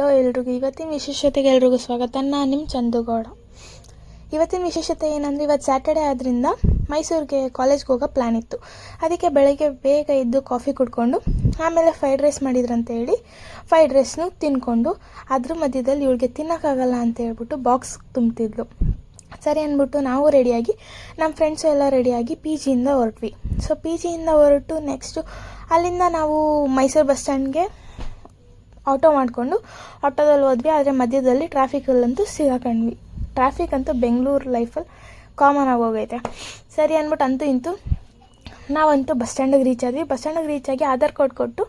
Hello ಎಲ್ರಿಗೂ. ಇವತ್ತಿನ ವಿಶೇಷತೆಗೆ ಎಲ್ರಿಗೂ ಸ್ವಾಗತ. ನಾನು ನಿಮ್ಮ ಚಂದುಗೌಡ. ಇವತ್ತಿನ ವಿಶೇಷತೆ ಏನಂದರೆ, ಇವತ್ತು ಸ್ಯಾಟರ್ಡೆ ಆದ್ದರಿಂದ ಮೈಸೂರಿಗೆ ಕಾಲೇಜ್ಗೆ ಹೋಗೋ ಪ್ಲ್ಯಾನ್ ಇತ್ತು. ಅದಕ್ಕೆ ಬೆಳಗ್ಗೆ ಬೇಗ ಎದ್ದು ಕಾಫಿ ಕುಡ್ಕೊಂಡು ಆಮೇಲೆ ಫ್ರೈಡ್ ರೈಸ್ ಮಾಡಿದ್ರಂತ ಹೇಳಿ ಫ್ರೈಡ್ ರೈಸ್ನು ತಿನ್ಕೊಂಡು, ಅದ್ರ ಮಧ್ಯದಲ್ಲಿ ಇವಳಿಗೆ ತಿನ್ನೋಕ್ಕಾಗಲ್ಲ ಅಂತ ಹೇಳ್ಬಿಟ್ಟು ಬಾಕ್ಸ್ ತುಂಬ್ತಿದ್ಲು. ಸರಿ ಅಂದ್ಬಿಟ್ಟು ನಾವು ರೆಡಿಯಾಗಿ, ನಮ್ಮ ಫ್ರೆಂಡ್ಸು ಎಲ್ಲ ರೆಡಿಯಾಗಿ ಪಿ ಜಿಯಿಂದ ಹೊರಟ್ವಿ. ಸೊ ಪಿ ಜಿಯಿಂದ ಹೊರಟು ನೆಕ್ಸ್ಟು ಅಲ್ಲಿಂದ ನಾವು ಮೈಸೂರು ಬಸ್ ಸ್ಟ್ಯಾಂಡ್ಗೆ ಆಟೋ ಮಾಡಿಕೊಂಡು ಆಟೋದಲ್ಲಿ ಹೋದ್ವಿ. ಆದರೆ ಮಧ್ಯದಲ್ಲಿ ಟ್ರಾಫಿಕಲ್ಲಂತೂ ಸಿಗಾಕೊಂಡ್ವಿ. ಟ್ರಾಫಿಕ್ ಅಂತೂ ಬೆಂಗಳೂರು ಲೈಫಲ್ಲಿ ಕಾಮನ್ ಆಗೋಗೈತೆ. ಸರಿ ಅಂದ್ಬಿಟ್ಟು ಅಂತೂ ಇಂತೂ ನಾವಂತೂ ಬಸ್ ಸ್ಟ್ಯಾಂಡಿಗೆ ರೀಚ್ ಆದ್ವಿ. ಬಸ್ ಸ್ಟ್ಯಾಂಡಿಗೆ ರೀಚ್ ಆಗಿ ಆಧಾರ್ ಕಾರ್ಡ್ ಕೊಟ್ಟು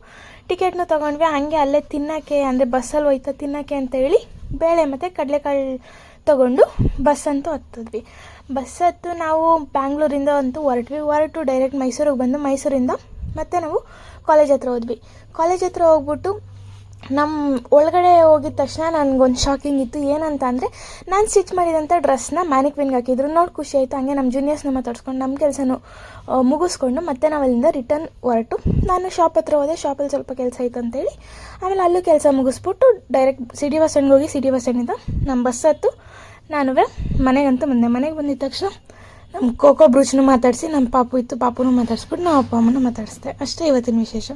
ಟಿಕೆಟ್ನ ತೊಗೊಂಡ್ವಿ. ಹಾಗೆ ಅಲ್ಲೇ ತಿನ್ನೋಕ್ಕೆ, ಅಂದರೆ ಬಸ್ಸಲ್ಲಿ ಹೋಯ್ತಾ ತಿನ್ನೋಕ್ಕೆ ಅಂತೇಳಿ ಬೇಳೆ ಮತ್ತು ಕಡಲೆಕಾಳು ತೊಗೊಂಡು ಬಸ್ ಅಂತೂ ಹತ್ತಿದ್ವಿ. ಬಸ್ ಹತ್ತು ನಾವು ಬ್ಯಾಂಗ್ಳೂರಿಂದ ಅಂತೂ ಹೊರಟು ಡೈರೆಕ್ಟ್ ಮೈಸೂರಿಗೆ ಬಂದು ಮೈಸೂರಿಂದ ಮತ್ತೆ ನಾವು ಕಾಲೇಜ್ ಹತ್ರ ಹೋದ್ವಿ. ಕಾಲೇಜ್ ಹತ್ರ ಹೋಗ್ಬಿಟ್ಟು ನಮ್ಮ ಒಳಗಡೆ ಹೋಗಿದ ತಕ್ಷಣ ನನಗೊಂದು ಶಾಕಿಂಗ್ ಇತ್ತು. ಏನಂತ ಅಂದರೆ, ನಾನು ಸ್ಟಿಚ್ ಮಾಡಿದಂಥ ಡ್ರೆಸ್ನ ಮ್ಯಾನಿಕ್ವಿನ್ಗೆ ಹಾಕಿದ್ರು. ನೋಡಿ ಖುಷಿ ಆಯಿತು. ಹಂಗೆ ನಮ್ಮ ಜೂನಿಯರ್ಸ್ನ ಮಾತಾಡ್ಸ್ಕೊಂಡು ನಮ್ಮ ಕೆಲಸನೂ ಮುಗಿಸ್ಕೊಂಡು ಮತ್ತೆ ನಾವು ಅಲ್ಲಿಂದ ರಿಟರ್ನ್ ಹೊರಟು ನಾನು ಶಾಪ್ ಹತ್ರ ಹೋದೆ. ಶಾಪಲ್ಲಿ ಸ್ವಲ್ಪ ಕೆಲಸ ಇತ್ತು ಅಂತೇಳಿ ಆಮೇಲೆ ಅಲ್ಲೂ ಕೆಲಸ ಮುಗಿಸ್ಬಿಟ್ಟು ಡೈರೆಕ್ಟ್ ಸಿಟಿ ಬಸ್ ಸ್ಟ್ಯಾಂಡ್ಗೆ ಹೋಗಿ ಸಿಟಿ ಬಸ್ ಸ್ಟ್ಯಾಂಡಿಂದ ನಮ್ಮ ಬಸ್ ಹತ್ತು ನಾನು ಮನೆಗಂತೂ ಬಂದೆ. ಮನೆಗೆ ಬಂದಿದ್ದ ತಕ್ಷಣ ನಮ್ಮ ಕೋಕೋ ಬ್ರೂಚ್ನೂ ಮಾತಾಡಿಸಿ, ನಮ್ಮ ಪಾಪು ಇತ್ತು, ಪಾಪುನೂ ಮಾತಾಡಿಸ್ಬಿಟ್ಟು ನಾವು ಅಪ್ಪ ಅಮ್ಮನೂ ಮಾತಾಡಿಸ್ದೆ. ಅಷ್ಟೇ ಇವತ್ತಿನ ವಿಶೇಷ.